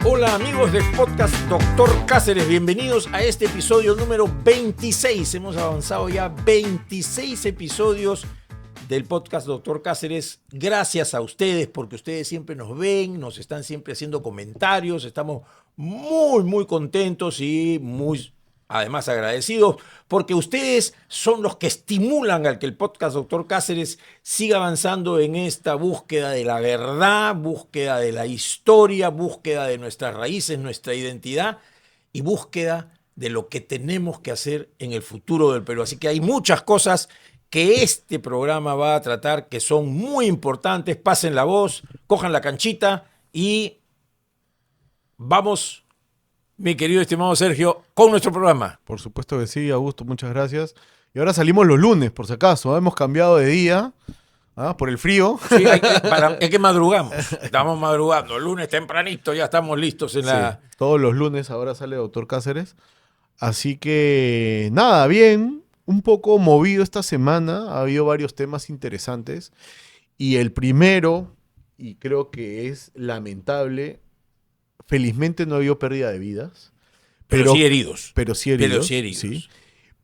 Hola amigos del podcast Doctor Cáceres, bienvenidos a este episodio número 26. Hemos avanzado ya 26 episodios del podcast Doctor Cáceres. Gracias a ustedes porque ustedes siempre nos ven, nos están siempre haciendo comentarios. Estamos muy contentos y muy además agradecidos porque ustedes son los que estimulan al que el podcast Doctor Cáceres siga avanzando en esta búsqueda de la verdad, búsqueda de la historia, búsqueda de nuestras raíces, nuestra identidad y búsqueda de lo que tenemos que hacer en el futuro del Perú. Así que hay muchas cosas que este programa va a tratar que son muy importantes. Pasen la voz, cojan la canchita y vamos, mi querido estimado Sergio, con nuestro programa. Por supuesto que sí, Augusto, muchas gracias. Y ahora salimos los lunes, por si acaso. Hemos cambiado de día por el frío. Sí, es que madrugamos. Estamos madrugando. El lunes tempranito ya estamos listos en la... Sí, todos los lunes ahora sale Doctor Cáceres. Así que, nada, bien. Un poco movido esta semana. Ha habido varios temas interesantes. Y el primero, y creo que es lamentable, felizmente no ha habido pérdida de vidas. Pero sí heridos. Pero sí heridos. Sí.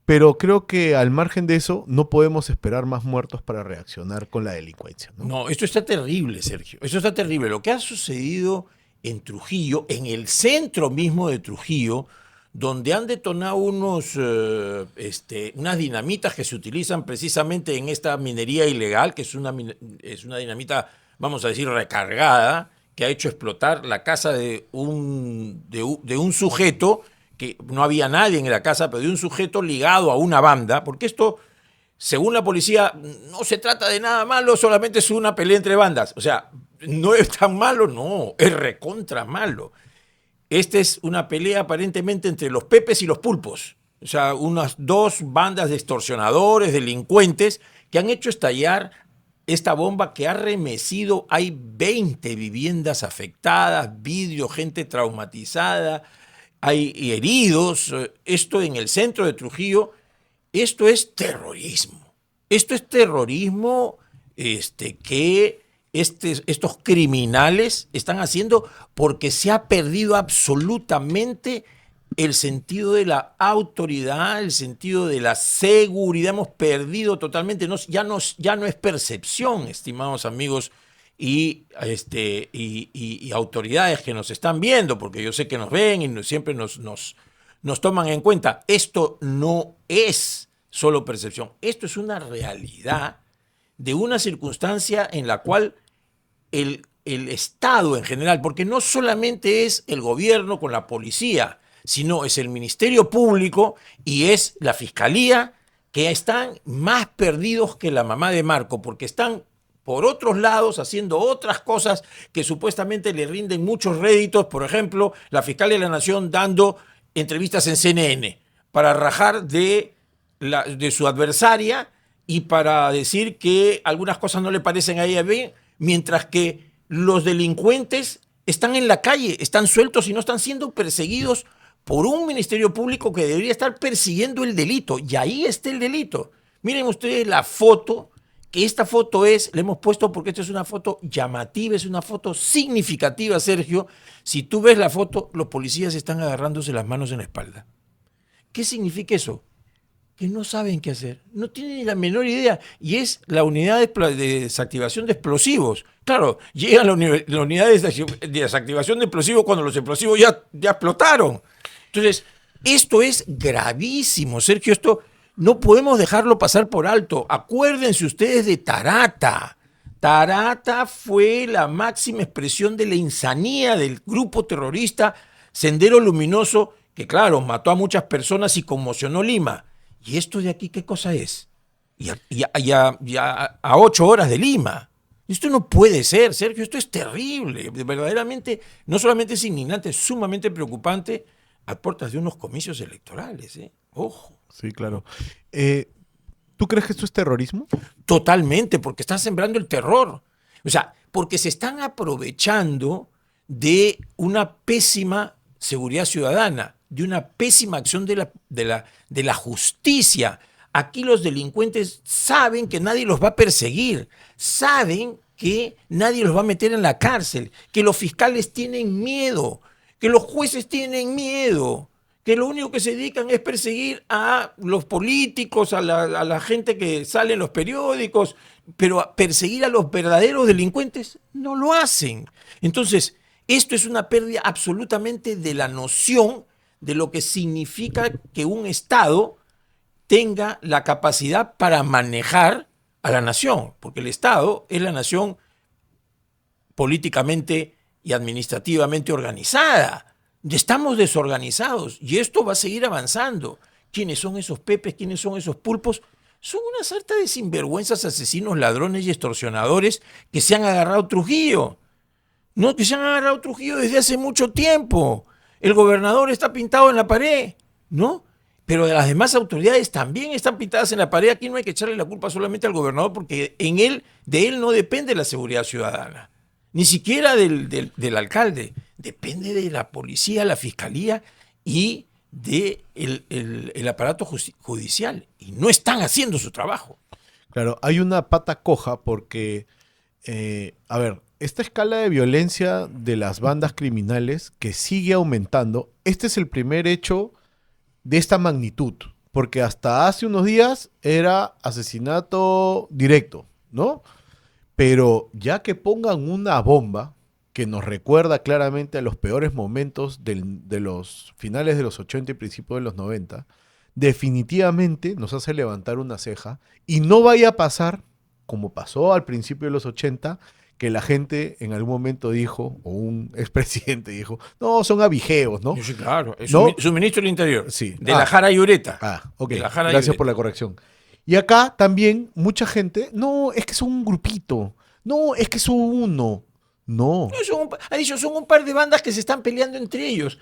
Pero creo que al margen de eso, no podemos esperar más muertos para reaccionar con la delincuencia, ¿no? No, esto está terrible, Sergio. Esto está terrible. Lo que ha sucedido en Trujillo, en el centro mismo de Trujillo, donde han detonado unas dinamitas que se utilizan precisamente en esta minería ilegal, que es una dinamita, vamos a decir, recargada, que ha hecho explotar la casa de un sujeto, que no había nadie en la casa, pero de un sujeto ligado a una banda, porque esto, según la policía, no se trata de nada malo, solamente es una pelea entre bandas. O sea, no es tan malo, no, es recontra malo. Esta es una pelea aparentemente entre los pepes y los pulpos. O sea, unas dos bandas de extorsionadores, delincuentes, que han hecho estallar esta bomba que ha remecido. Hay 20 viviendas afectadas, vidrio, gente traumatizada, hay heridos. Esto en el centro de Trujillo, esto es terrorismo. Esto es terrorismo que estos criminales están haciendo porque se ha perdido absolutamente el sentido de la autoridad, el sentido de la seguridad. Hemos perdido totalmente, ya no es percepción, estimados amigos y autoridades que nos están viendo, porque yo sé que nos ven y siempre nos toman en cuenta. Esto no es solo percepción, esto es una realidad de una circunstancia en la cual el Estado en general, porque no solamente es el gobierno con la policía, sino es el Ministerio Público y es la Fiscalía, que están más perdidos que la mamá de Marco, porque están por otros lados haciendo otras cosas que supuestamente le rinden muchos réditos. Por ejemplo, la Fiscal de la Nación dando entrevistas en CNN para rajar de su adversaria y para decir que algunas cosas no le parecen a ella bien, mientras que los delincuentes están en la calle, están sueltos y no están siendo perseguidos por un Ministerio Público que debería estar persiguiendo el delito. Y ahí está el delito. Miren ustedes la foto, que esta foto le hemos puesto porque esta es una foto llamativa, es una foto significativa, Sergio. Si tú ves la foto, los policías están agarrándose las manos en la espalda. ¿Qué significa eso? Que no saben qué hacer, no tienen ni la menor idea, y es la unidad de desactivación de explosivos. Claro, llega la unidad de desactivación de explosivos cuando los explosivos ya explotaron. Entonces, esto es gravísimo, Sergio, esto no podemos dejarlo pasar por alto. Acuérdense ustedes de Tarata. Tarata fue la máxima expresión de la insanía del grupo terrorista Sendero Luminoso, que claro, mató a muchas personas y conmocionó Lima. ¿Y esto de aquí qué cosa es? A 8 horas de Lima. Esto no puede ser, Sergio, esto es terrible. Verdaderamente, no solamente es indignante, es sumamente preocupante a puertas de unos comicios electorales. Ojo. Sí, claro. ¿Tú crees que esto es terrorismo? Totalmente, porque están sembrando el terror. O sea, porque se están aprovechando de una pésima seguridad ciudadana, de una pésima acción de la justicia. Aquí los delincuentes saben que nadie los va a perseguir, saben que nadie los va a meter en la cárcel, que los fiscales tienen miedo. que los jueces tienen miedo, que lo único que se dedican es perseguir a los políticos, a la gente que sale en los periódicos, pero a perseguir a los verdaderos delincuentes no lo hacen. Entonces, esto es una pérdida absolutamente de la noción de lo que significa que un Estado tenga la capacidad para manejar a la nación, porque el Estado es la nación políticamente y administrativamente organizada. Estamos desorganizados y esto va a seguir avanzando. ¿Quiénes son esos pepes? ¿Quiénes son esos pulpos? Son una sarta de sinvergüenzas, asesinos, ladrones y extorsionadores que se han agarrado Trujillo. No, que se han agarrado Trujillo desde hace mucho tiempo. El gobernador está pintado en la pared, ¿no? Pero las demás autoridades también están pintadas en la pared. Aquí no hay que echarle la culpa solamente al gobernador porque de él no depende la seguridad ciudadana. Ni siquiera del alcalde. Depende de la policía, la fiscalía y del aparato judicial. Y no están haciendo su trabajo. Claro, hay una pata coja porque, a ver, esta escala de violencia de las bandas criminales que sigue aumentando, este es el primer hecho de esta magnitud, porque hasta hace unos días era asesinato directo, ¿no? Pero ya que pongan una bomba que nos recuerda claramente a los peores momentos de los finales de los 80 y principios de los 90, definitivamente nos hace levantar una ceja y no vaya a pasar, como pasó al principio de los 80, que la gente en algún momento dijo, o un expresidente dijo, no, son abigeos, ¿no? Sí, claro. Es ¿No? su ministro del Interior. Sí. De la Jara Yureta. Ok. De la Jara Gracias Yureta. por la corrección. Y acá también mucha gente, no, es que son un grupito, no, es que son uno. No. Ha dicho, son un par de bandas que se están peleando entre ellos.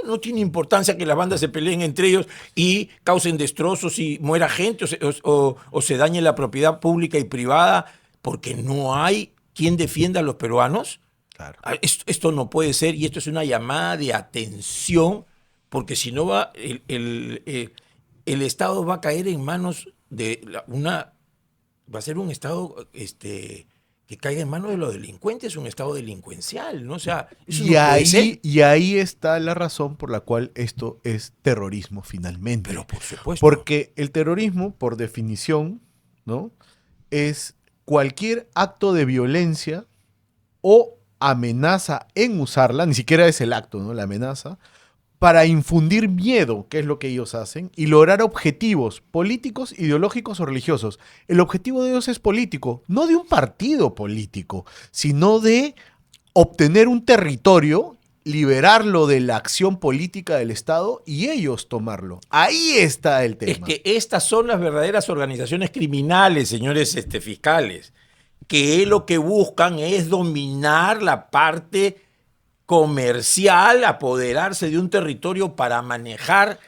No tiene importancia que las bandas se peleen entre ellos y causen destrozos y muera gente o se dañe la propiedad pública y privada porque no hay quien defienda a los peruanos. Claro. Esto no puede ser y esto es una llamada de atención porque si no va el Estado va a caer en manos de va a ser un Estado que caiga en manos de los delincuentes, un Estado delincuencial, ¿no? O sea, eso no puede ser. Y ahí está la razón por la cual esto es terrorismo finalmente. Pero por supuesto. Porque el terrorismo, por definición, ¿no? Es cualquier acto de violencia o amenaza en usarla, ni siquiera es el acto, ¿no? La amenaza, para infundir miedo, que es lo que ellos hacen, y lograr objetivos políticos, ideológicos o religiosos. El objetivo de ellos es político, no de un partido político, sino de obtener un territorio, liberarlo de la acción política del Estado y ellos tomarlo. Ahí está el tema. Es que estas son las verdaderas organizaciones criminales, señores fiscales, que lo que buscan es dominar la parte comercial, apoderarse de un territorio para manejar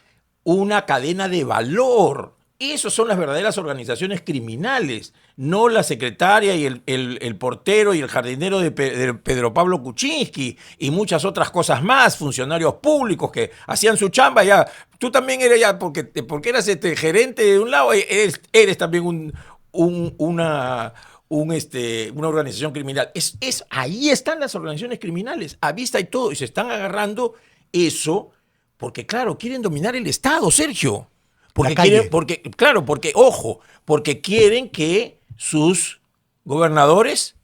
una cadena de valor. Esas son las verdaderas organizaciones criminales, no la secretaria y el portero y el jardinero de Pedro Pablo Kuczynski y muchas otras cosas más, funcionarios públicos que hacían su chamba ya. Tú también eres ya, porque eras gerente de un lado, eres también una organización criminal. Ahí están las organizaciones criminales, a vista y todo, y se están agarrando eso, porque claro, quieren dominar el Estado, Sergio. Porque quieren que sus gobernadores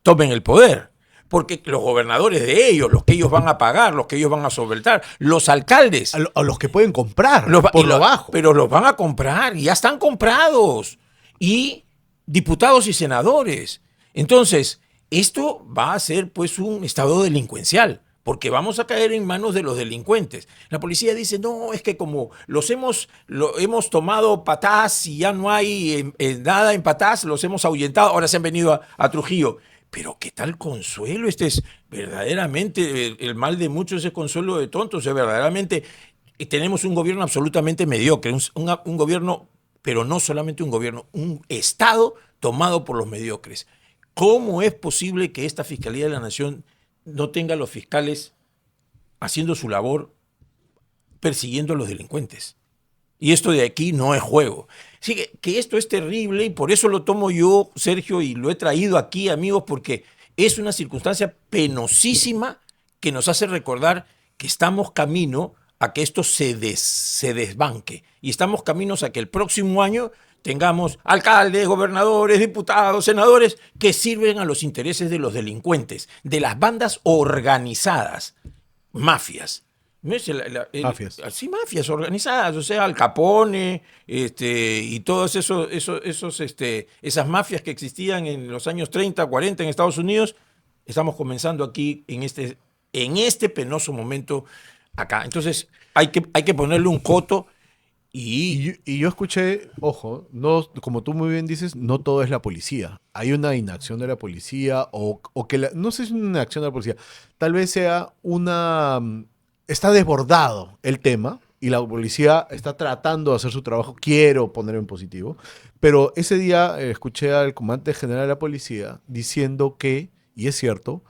tomen el poder. Porque los gobernadores de ellos, los que ellos van a pagar, los que ellos van a solventar, los alcaldes. A los que pueden comprar por lo bajo. Pero los van a comprar, y ya están comprados. Y diputados y senadores. Entonces, esto va a ser pues un estado delincuencial, porque vamos a caer en manos de los delincuentes. La policía dice, no, es que como lo hemos tomado Patás y ya no hay nada en Patás, los hemos ahuyentado, ahora se han venido a Trujillo. Pero ¿qué tal consuelo? Este es verdaderamente, el mal de muchos es consuelo de tontos. O sea, verdaderamente tenemos un gobierno absolutamente mediocre, un gobierno, pero no solamente un gobierno, un Estado tomado por los mediocres. ¿Cómo es posible que esta Fiscalía de la Nación no tenga a los fiscales haciendo su labor persiguiendo a los delincuentes? Y esto de aquí no es juego. Así que esto es terrible y por eso lo tomo yo, Sergio, y lo he traído aquí, amigos, porque es una circunstancia penosísima que nos hace recordar que estamos camino a que esto se desbanque. Y estamos caminos a que el próximo año tengamos alcaldes, gobernadores, diputados, senadores que sirven a los intereses de los delincuentes, de las bandas organizadas, mafias. ¿Ves? Mafias. Sí, mafias organizadas, o sea, Al Capone, y todas esas mafias que existían en los años 30, 40 en Estados Unidos, estamos comenzando aquí en este penoso momento acá. Entonces, hay que ponerle un coto. Y yo escuché, ojo, no, como tú muy bien dices, no todo es la policía. Hay una inacción de la policía o que no sé si es una inacción de la policía, tal vez sea está desbordado el tema y la policía está tratando de hacer su trabajo, quiero ponerlo en positivo, pero ese día escuché al comandante general de la policía diciendo que, y es cierto,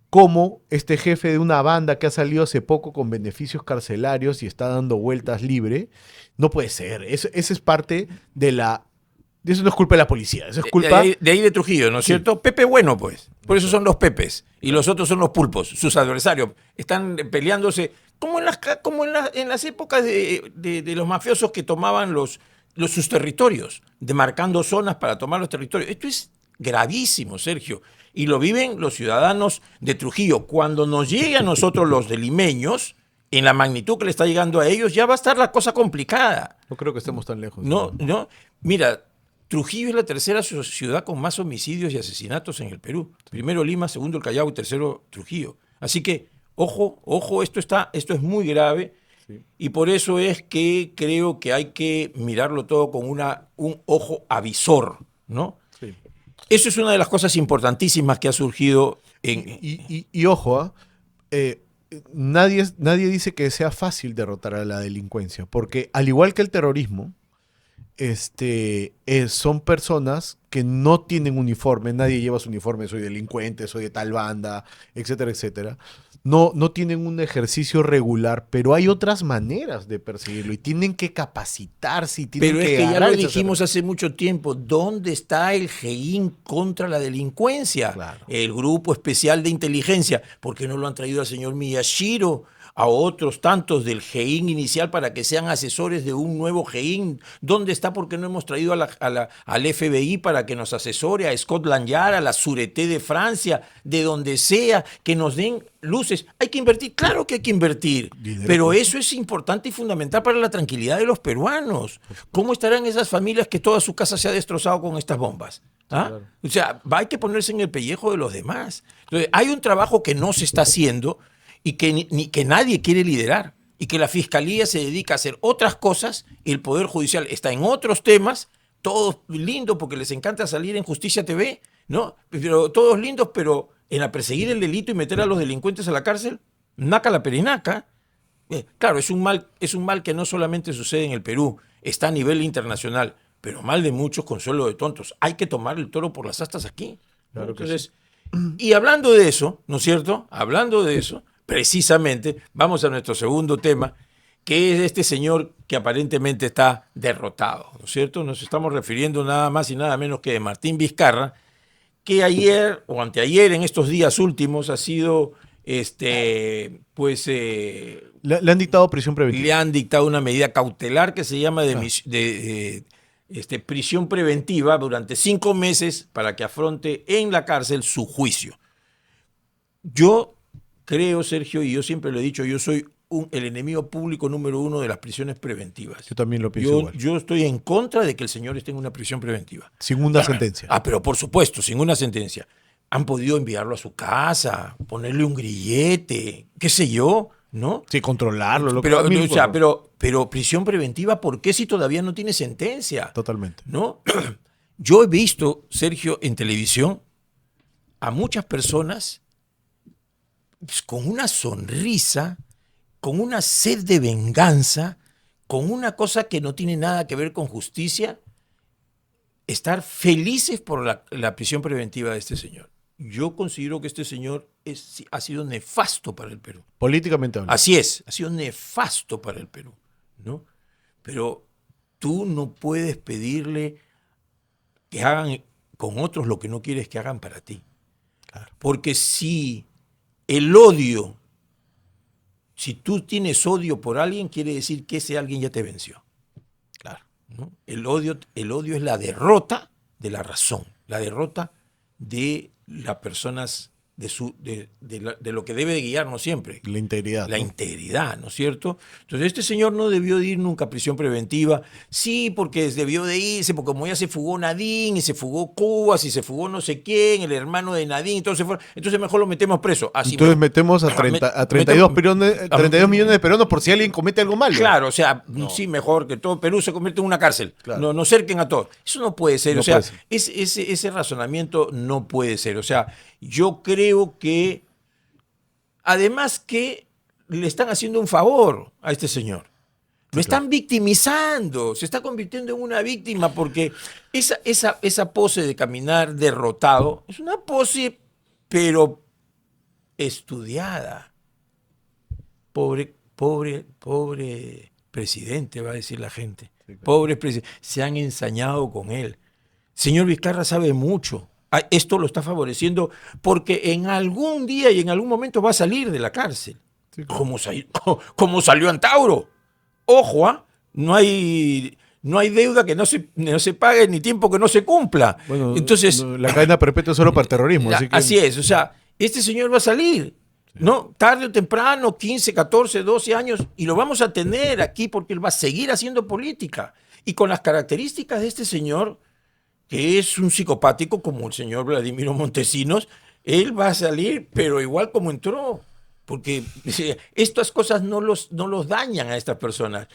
como este jefe de una banda que ha salido hace poco con beneficios carcelarios y está dando vueltas libre, no puede ser. Eso es parte de la... Eso no es culpa de la policía, eso es culpa... De ahí de Trujillo, ¿no es cierto? Sí. Pepe bueno, pues. Por eso son los Pepes. Y los otros son los pulpos, sus adversarios. Están peleándose, como en las épocas de los mafiosos que tomaban sus territorios, demarcando zonas para tomar los territorios. Esto es gravísimo, Sergio. Y lo viven los ciudadanos de Trujillo. Cuando nos llegue a nosotros los de limeños, en la magnitud que le está llegando a ellos, ya va a estar la cosa complicada. No creo que estemos tan lejos. No. Mira, Trujillo es la tercera ciudad con más homicidios y asesinatos en el Perú. Primero Lima, segundo el Callao y tercero Trujillo. Así que, ojo, esto es muy grave. Sí. Y por eso es que creo que hay que mirarlo todo con un ojo avisor, ¿no? Sí. Eso es una de las cosas importantísimas que ha surgido en... Y ojo, nadie dice que sea fácil derrotar a la delincuencia, porque al igual que el terrorismo, son personas que no tienen uniforme, nadie lleva su uniforme, soy delincuente, soy de tal banda, etcétera, etcétera. No tienen un ejercicio regular, pero hay otras maneras de perseguirlo y tienen que capacitarse. Y tienen pero es que ya lo dijimos hace mucho tiempo, ¿dónde está el GEIN contra la delincuencia? Claro. El Grupo Especial de Inteligencia. ¿Por qué no lo han traído al señor Miyashiro, a otros tantos del GEIN inicial para que sean asesores de un nuevo GEIN? ¿Dónde está? ¿Por qué no hemos traído al FBI para que nos asesore, a Scotland Yard, a la Sûreté de Francia, de donde sea, que nos den luces? Hay que invertir, claro que hay que invertir, pero eso es importante y fundamental para la tranquilidad de los peruanos. ¿Cómo estarán esas familias que toda su casa se ha destrozado con estas bombas? ¿Ah? Claro. O sea, hay que ponerse en el pellejo de los demás. Entonces, hay un trabajo que no se está haciendo y que nadie quiere liderar, y que la Fiscalía se dedica a hacer otras cosas y el Poder Judicial está en otros temas, todos lindos porque les encanta salir en Justicia TV, ¿no? Pero todos lindos, pero en la perseguir el delito y meter a los delincuentes a la cárcel, naca la perinaca. Claro, es un mal que no solamente sucede en el Perú, está a nivel internacional, pero mal de muchos, consuelo de tontos. Hay que tomar el toro por las astas aquí. Claro. Entonces, sí. Y hablando de eso, ¿no es cierto? Hablando de eso, precisamente, vamos a nuestro segundo tema, que es este señor que aparentemente está derrotado, ¿no es cierto? Nos estamos refiriendo nada más y nada menos que de Martín Vizcarra, que ayer o anteayer, en estos días últimos, ha sido, le han dictado prisión preventiva. Le han dictado una medida cautelar que se llama prisión preventiva durante 5 meses para que afronte en la cárcel su juicio. Yo creo, Sergio, y yo siempre lo he dicho, yo soy el enemigo público número 1 de las prisiones preventivas. Yo también lo pienso igual. Yo estoy en contra de que el señor esté en una prisión preventiva. Sin una sentencia. Pero por supuesto, sin una sentencia. Han podido enviarlo a su casa, ponerle un grillete, qué sé yo, ¿no? Sí, controlarlo. Pero prisión preventiva, ¿por qué si todavía no tiene sentencia? Totalmente. ¿No? Yo he visto, Sergio, en televisión a muchas personas con una sonrisa, con una sed de venganza, con una cosa que no tiene nada que ver con justicia, estar felices por la prisión preventiva de este señor. Yo considero que este señor ha sido nefasto para el Perú. Políticamente hablando. Así es, ha sido nefasto para el Perú, ¿no? Pero tú no puedes pedirle que hagan con otros lo que no quieres que hagan para ti. Claro. Porque si el odio si tú tienes odio por alguien, quiere decir que ese alguien ya te venció. Claro. ¿No? El odio es la derrota de la razón, la derrota de las personas, de lo que debe de guiarnos siempre. La integridad. La integridad, ¿no es cierto? Entonces este señor no debió de ir nunca a prisión preventiva. Sí, porque debió de irse, porque como ya se fugó Nadine, y se fugó Cubas, y se fugó no sé quién, el hermano de Nadine, entonces mejor lo metemos preso. Así entonces metemos a 32 millones de peruanos por si alguien comete algo malo. Claro, o sea, sí, mejor que todo Perú se convierte en una cárcel. Claro. No cerquen a todos. Eso no puede ser. No o sea, puede ser. ese razonamiento no puede ser. O sea, yo creo que, además que le están haciendo un favor a este señor. Lo están victimizando, se está convirtiendo en una víctima porque esa pose de caminar derrotado es una pose, pero estudiada. Pobre presidente, va a decir la gente. Pobre presidente. Se han ensañado con él. Señor Vizcarra sabe mucho. Esto lo está favoreciendo porque en algún día y en algún momento va a salir de la cárcel. Sí, claro. Como salió Antauro. Ojo, no hay deuda que no se pague ni tiempo que no se cumpla. Bueno, entonces, la cadena perpetua es solo para terrorismo. Así es, o sea, este señor va a salir. ¿No? Tarde o temprano, 15, 14, 12 años, y lo vamos a tener aquí porque él va a seguir haciendo política. Y con las características de este señor, que es un psicopático como el señor Vladimiro Montesinos, él va a salir, pero igual como entró. Porque estas cosas no los dañan a estas personas,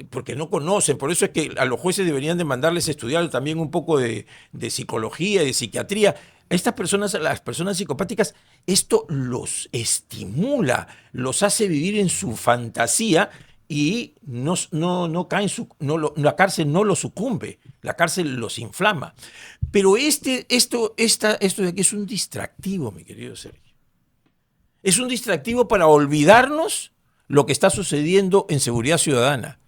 porque no conocen. Por eso es que a los jueces deberían de mandarles a estudiar también un poco de psicología, de psiquiatría. A estas personas, a las personas psicopáticas, esto los estimula, los hace vivir en su fantasía y no caen, la cárcel no los sucumbe, la cárcel los inflama. Pero esto de aquí es un distractivo, mi querido Sergio. Es un distractivo para olvidarnos lo que está sucediendo en seguridad ciudadana.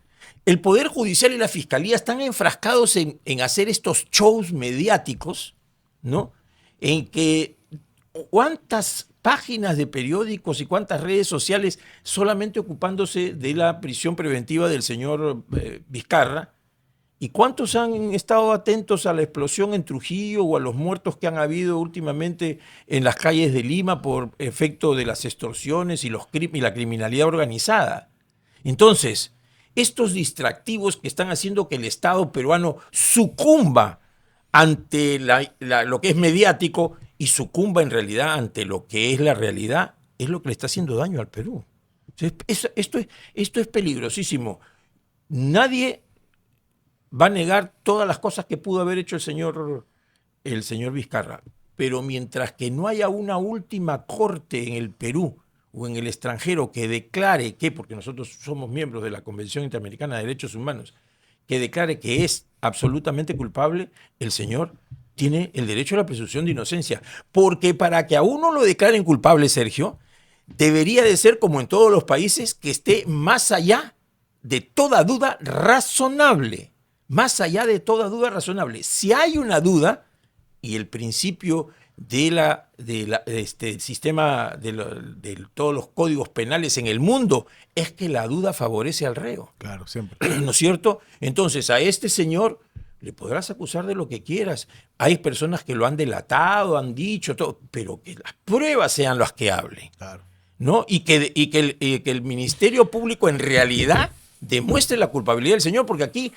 El Poder Judicial y la Fiscalía están enfrascados en hacer estos shows mediáticos, ¿no? En que cuántas páginas de periódicos y cuántas redes sociales solamente ocupándose de la prisión preventiva del señor Vizcarra, y cuántos han estado atentos a la explosión en Trujillo o a los muertos que han habido últimamente en las calles de Lima por efecto de las extorsiones y la criminalidad organizada. Entonces, estos distractivos que están haciendo que el Estado peruano sucumba ante lo que es mediático y sucumba en realidad ante lo que es la realidad, es lo que le está haciendo daño al Perú. Esto es peligrosísimo. Nadie va a negar todas las cosas que pudo haber hecho el señor Vizcarra, pero mientras que no haya una última corte en el Perú o en el extranjero que declare porque nosotros somos miembros de la Convención Interamericana de Derechos Humanos, que declare que es absolutamente culpable, el señor tiene el derecho a la presunción de inocencia. Porque para que a uno lo declaren culpable, Sergio, debería de ser como en todos los países, que esté más allá de toda duda razonable. Más allá de toda duda razonable. Si hay una duda, y el principio del sistema de todos los códigos penales en el mundo es que la duda favorece al reo. Claro, siempre. ¿No es cierto? Entonces, a este señor le podrás acusar de lo que quieras. Hay personas que lo han delatado, han dicho todo, pero que las pruebas sean las que hablen. Claro. ¿No? Y que el Ministerio Público en realidad demuestre la culpabilidad del señor, porque aquí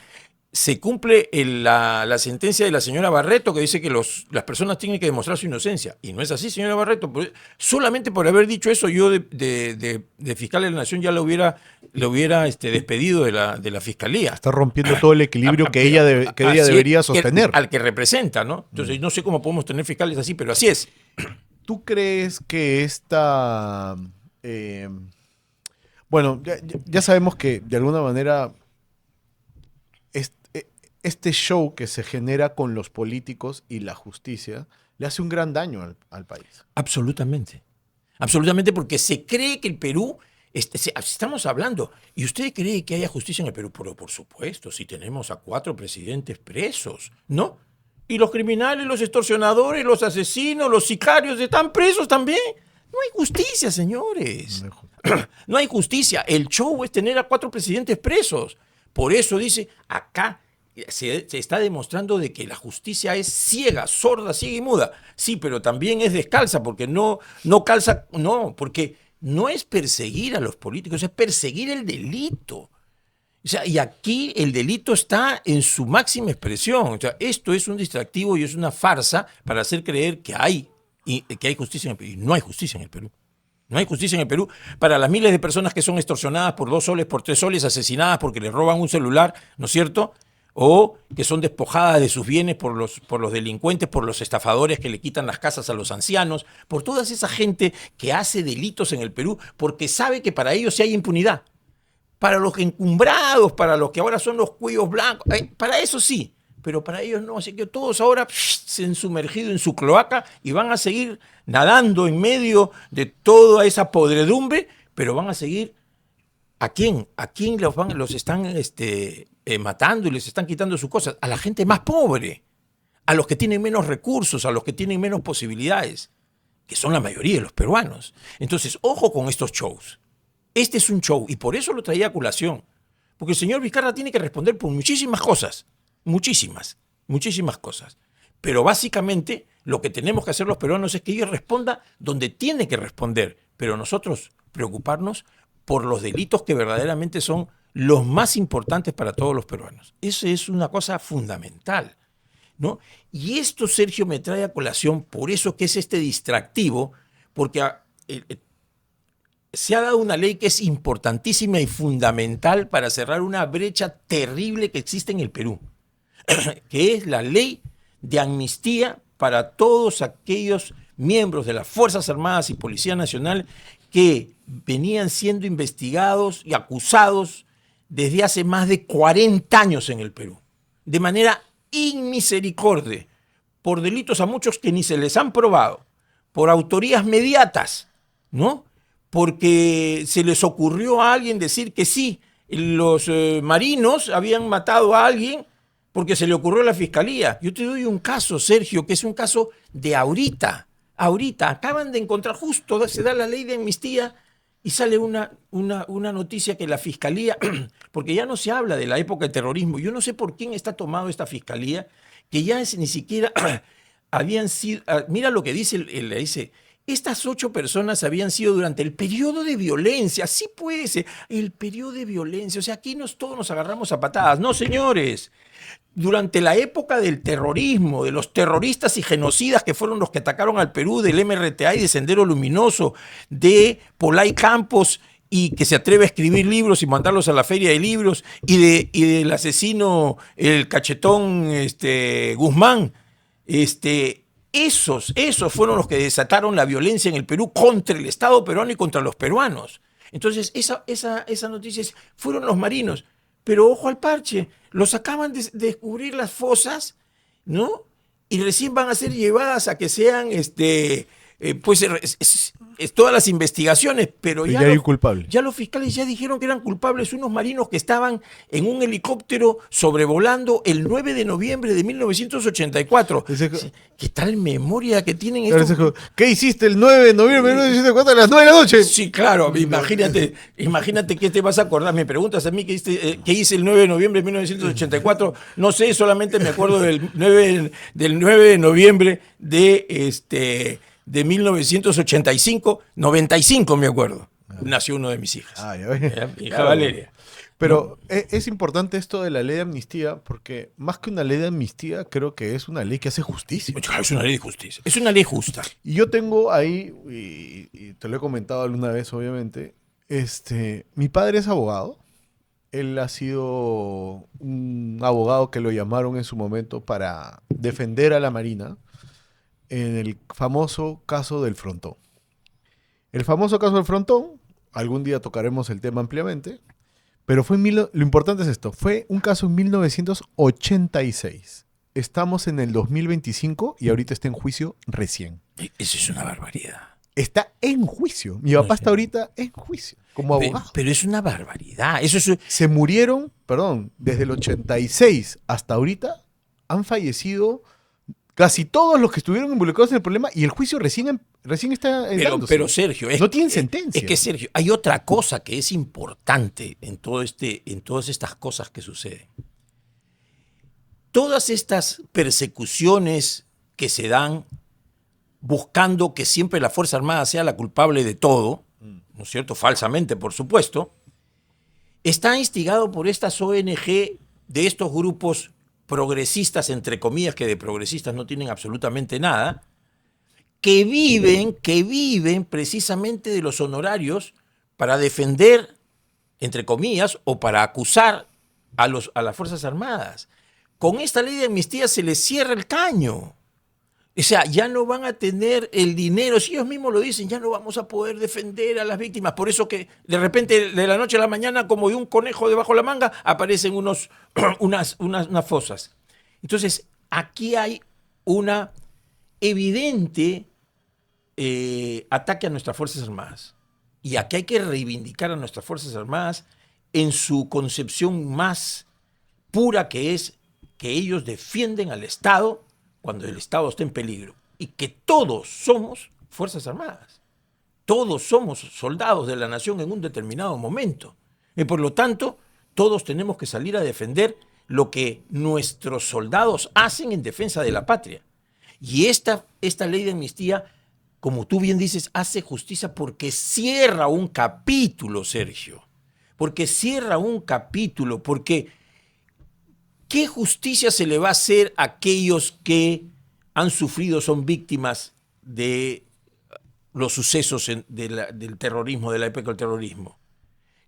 se cumple la sentencia de la señora Barreto, que dice que las personas tienen que demostrar su inocencia. Y no es así, señora Barreto. Solamente por haber dicho eso, yo de fiscal de la Nación ya lo hubiera despedido de la fiscalía. Está rompiendo todo el equilibrio que ella debería sostener. Al que representa, ¿no? Entonces, no sé cómo podemos tener fiscales así, pero así es. ¿Tú crees que esta... bueno, ya sabemos que de alguna manera este show que se genera con los políticos y la justicia le hace un gran daño al país? Absolutamente. Absolutamente, porque se cree que el Perú... estamos hablando, ¿y usted cree que haya justicia en el Perú? Pero por supuesto, si tenemos a 4 presidentes presos, ¿no? Y los criminales, los extorsionadores, los asesinos, los sicarios están presos también. No hay justicia, señores. No hay justicia. El show es tener a 4 presidentes presos. Por eso dice, acá se está demostrando de que la justicia es ciega, sorda, ciega y muda. Sí, pero también es descalza, porque no calza, no, porque no es perseguir a los políticos, es perseguir el delito. O sea, y aquí el delito está en su máxima expresión. O sea, esto es un distractivo y es una farsa para hacer creer que hay justicia en el Perú. Y no hay justicia en el Perú. No hay justicia en el Perú para las miles de personas que son extorsionadas por 2 soles, por 3 soles, asesinadas porque les roban un celular, ¿no es cierto? O que son despojadas de sus bienes por los delincuentes, por los estafadores que le quitan las casas a los ancianos, por toda esa gente que hace delitos en el Perú porque sabe que para ellos sí hay impunidad. Para los encumbrados, para los que ahora son los cuellos blancos, para eso sí, pero para ellos no. Así que todos ahora se han sumergido en su cloaca y van a seguir nadando en medio de toda esa podredumbre, pero van a seguir. ¿A quién? ¿A quién los están matando y les están quitando sus cosas? A la gente más pobre, a los que tienen menos recursos, a los que tienen menos posibilidades, que son la mayoría de los peruanos. Entonces, ojo con estos shows. Este es un show y por eso lo traía a colación. Porque el señor Vizcarra tiene que responder por muchísimas cosas. Muchísimas cosas. Pero básicamente lo que tenemos que hacer los peruanos es que ellos respondan donde tiene que responder. Pero nosotros preocuparnos por los delitos que verdaderamente son los más importantes para todos los peruanos. Eso es una cosa fundamental, ¿no? Y esto, Sergio, me trae a colación por eso que es este distractivo, porque se ha dado una ley que es importantísima y fundamental para cerrar una brecha terrible que existe en el Perú, que es la ley de amnistía para todos aquellos miembros de las Fuerzas Armadas y Policía Nacional que venían siendo investigados y acusados desde hace más de 40 años en el Perú, de manera inmisericordia, por delitos a muchos que ni se les han probado, por autorías mediatas, ¿no? Porque se les ocurrió a alguien decir que sí, los marinos habían matado a alguien porque se le ocurrió a la fiscalía. Yo te doy un caso, Sergio, que es un caso de ahorita. Acaban de encontrar, justo se da la ley de amnistía y sale una noticia que la fiscalía, porque ya no se habla de la época del terrorismo, yo no sé por quién está tomado esta fiscalía, que ya ni siquiera habían sido, mira lo que dice, dice, estas 8 personas habían sido durante el periodo de violencia. Sí puede ser, el periodo de violencia. O sea, aquí todos nos agarramos a patadas. No, señores. Durante la época del terrorismo, de los terroristas y genocidas que fueron los que atacaron al Perú, del MRTA y de Sendero Luminoso, de Polay Campos y que se atreve a escribir libros y mandarlos a la feria de libros, y del asesino, el cachetón Guzmán, Esos fueron los que desataron la violencia en el Perú contra el Estado peruano y contra los peruanos. Entonces, esa noticia fueron los marinos. Pero ojo al parche, los acaban de descubrir las fosas, ¿no? Y recién van a ser llevadas a que sean todas las investigaciones, pero ya los fiscales ya dijeron que eran culpables unos marinos que estaban en un helicóptero sobrevolando el 9 de noviembre de 1984. ¿Qué tal memoria que tienen estos? ¿Qué hiciste el 9 de noviembre de 1984 a las 9 de la noche? Sí, claro, imagínate qué te vas a acordar. Me preguntas a mí qué hice el 9 de noviembre de 1984. No sé, solamente me acuerdo del 9 de noviembre de 1985, 95 me acuerdo. Nació uno de mis hijas. Mi hija Valeria. Pero es importante esto de la ley de amnistía, porque más que una ley de amnistía, creo que es una ley que hace justicia. Es una ley de justicia. Es una ley justa. Y yo tengo ahí, y te lo he comentado alguna vez, obviamente, mi padre es abogado. Él ha sido un abogado que lo llamaron en su momento para defender a la Marina en el famoso caso del Frontón. El famoso caso del Frontón, algún día tocaremos el tema ampliamente, pero lo importante es esto, fue un caso en 1986. Estamos en el 2025 y ahorita está en juicio recién. Eso es una barbaridad. Está en juicio. Mi papá está ahorita en juicio como abogado. Pero es una barbaridad. Se murieron, desde el 86 hasta ahorita han fallecido Casi todos los que estuvieron involucrados en el problema y el juicio recién está dándose. Pero Sergio, no tienen sentencia. Es que Sergio, hay otra cosa que es importante en todas estas cosas que suceden. Todas estas persecuciones que se dan buscando que siempre la Fuerza Armada sea la culpable de todo, ¿no es cierto? Falsamente, por supuesto, está instigado por estas ONG de estos grupos progresistas, entre comillas, que de progresistas no tienen absolutamente nada, que viven precisamente de los honorarios para defender, entre comillas, o para acusar a las Fuerzas Armadas. Con esta ley de amnistía se les cierra el caño. O sea, ya no van a tener el dinero, si ellos mismos lo dicen, ya no vamos a poder defender a las víctimas. Por eso que de repente, de la noche a la mañana, como de un conejo debajo de la manga, aparecen unas fosas. Entonces, aquí hay una evidente ataque a nuestras Fuerzas Armadas. Y aquí hay que reivindicar a nuestras Fuerzas Armadas en su concepción más pura, que es que ellos defienden al Estado cuando el Estado está en peligro, y que todos somos Fuerzas Armadas. Todos somos soldados de la nación en un determinado momento. Y por lo tanto, todos tenemos que salir a defender lo que nuestros soldados hacen en defensa de la patria. Y esta ley de amnistía, como tú bien dices, hace justicia porque cierra un capítulo, Sergio. Porque cierra un capítulo, porque ¿qué justicia se le va a hacer a aquellos que han sufrido, son víctimas de los sucesos del terrorismo, de la época del terrorismo?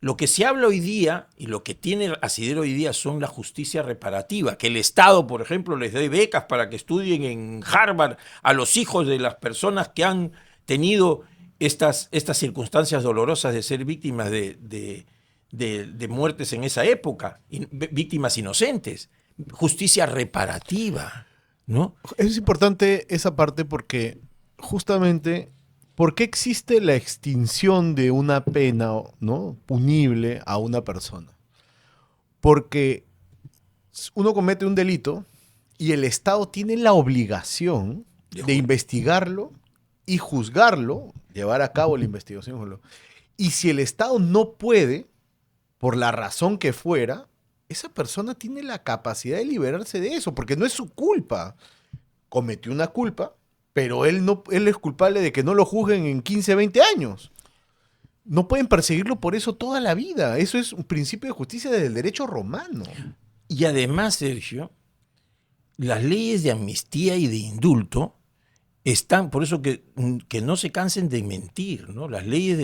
Lo que se habla hoy día y lo que tiene asidero hoy día son la justicia reparativa, que el Estado, por ejemplo, les dé becas para que estudien en Harvard a los hijos de las personas que han tenido estas circunstancias dolorosas de ser víctimas de muertes en esa época, víctimas inocentes. Justicia reparativa, ¿no? Es importante esa parte porque justamente, ¿por qué existe la extinción de una pena, ¿no?, punible a una persona? Porque uno comete un delito y el Estado tiene la obligación de investigarlo y juzgarlo, llevar a cabo la investigación. Y si el Estado no puede, por la razón que fuera, esa persona tiene la capacidad de liberarse de eso, porque no es su culpa. Cometió una culpa, pero él es culpable de que no lo juzguen en 15, 20 años. No pueden perseguirlo por eso toda la vida. Eso es un principio de justicia del derecho romano. Y además, Sergio, las leyes de amnistía y de indulto están, por eso que no se cansen de mentir, ¿no? Las leyes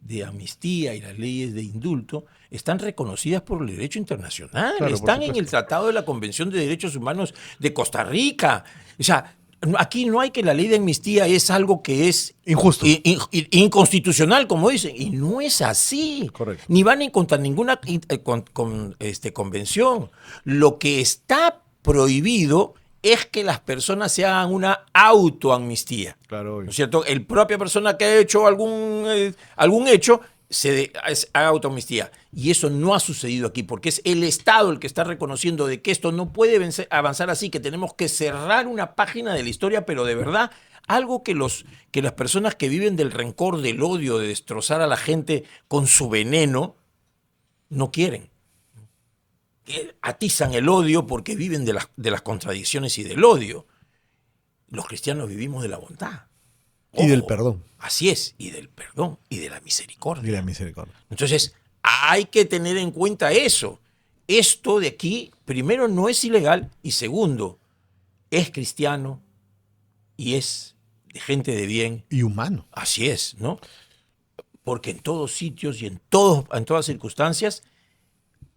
de amnistía y las leyes de indulto están reconocidas por el derecho internacional, claro, están en el Tratado de la Convención de Derechos Humanos de Costa Rica. O sea, aquí no hay que la ley de amnistía es algo que es injusto, inconstitucional, como dicen, y no es así. Correcto. Ni van en contra ninguna convención. Lo que está prohibido es que las personas se hagan una autoamnistía. Claro, ¿No es cierto? El propia persona que ha hecho algún hecho haga autoamnistía. Y eso no ha sucedido aquí, porque es el Estado el que está reconociendo de que esto no puede avanzar así, que tenemos que cerrar una página de la historia, pero de verdad, algo que las personas que viven del rencor, del odio, de destrozar a la gente con su veneno, no quieren. Atizan el odio porque viven de las contradicciones y del odio. Los cristianos vivimos de la bondad. Y del perdón. Así es, y del perdón y de la misericordia. Y la misericordia. Entonces, hay que tener en cuenta eso. Esto de aquí, primero, no es ilegal, y segundo, es cristiano y es de gente de bien. Y humano. Así es, ¿no? Porque en todos sitios y en todas circunstancias